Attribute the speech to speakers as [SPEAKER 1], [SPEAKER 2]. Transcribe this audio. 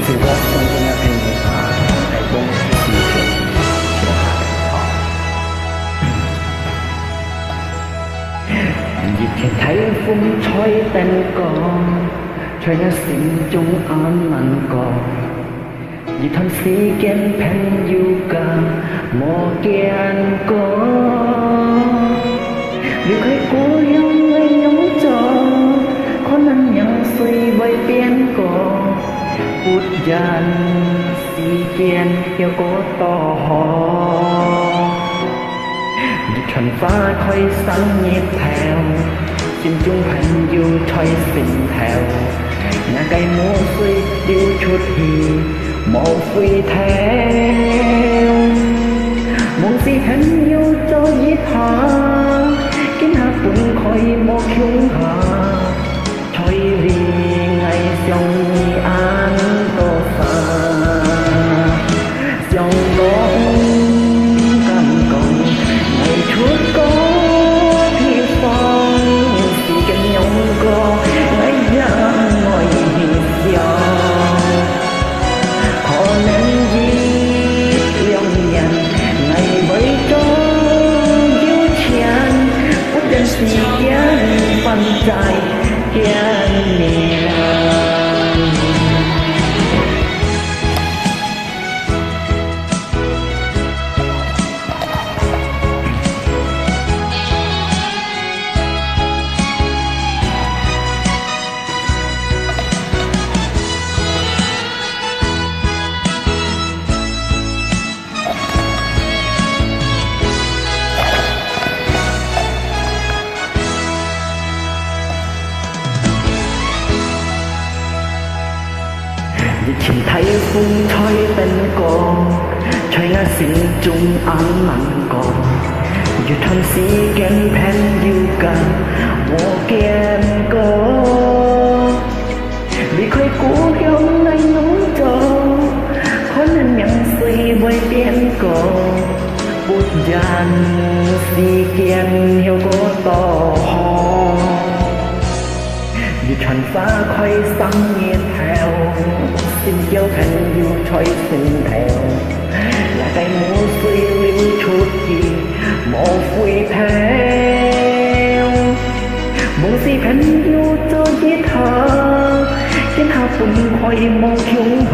[SPEAKER 1] sự gót trong cái nhà thành đại bông xì chuyển chuyển dịp thì thấy phun trôi tên con trôi nhà sinh chung án mặn con dịp thân sĩ kén pen yuka mò kiên con điều khai cố yêu người nhóm cho con ăn nhang suy với biến có phút gian si kiên yêu có to hò dịp trần phá khói sáng nhịp theo xin chung hành dù thôi xin theo nhà cây mua suy yêu chút thì một phi theo muốn gì hắn yêu cho giết họ kín hạ cũng khỏi một chúng họ thôi vì ngày dòng an tô xa dòng gông cầm còng ngày chuốt có thì phong thì cần nhông có ngày ra ngồi gió họ nên giết lòng nhận ngày với cho yêu chán phút đến si gian phân dài kiên niệm chỉ thấy phun trôi tên con trôi ngã sinh chung án mặn con dù thân sĩ kén pen yuka mò kiên con vì khơi cũ yêu ngay nóng cho khó nên nhận suy với biến con bút gian si kiên yêu có to ho vì trần phá khoai sáng nghiêng theo xin dấu thành dù thôi xin theo là cây múa suy lưu chút gì một phi theo muốn gì khánh yêu cho giết họ khiến họ cùng khỏi một chúng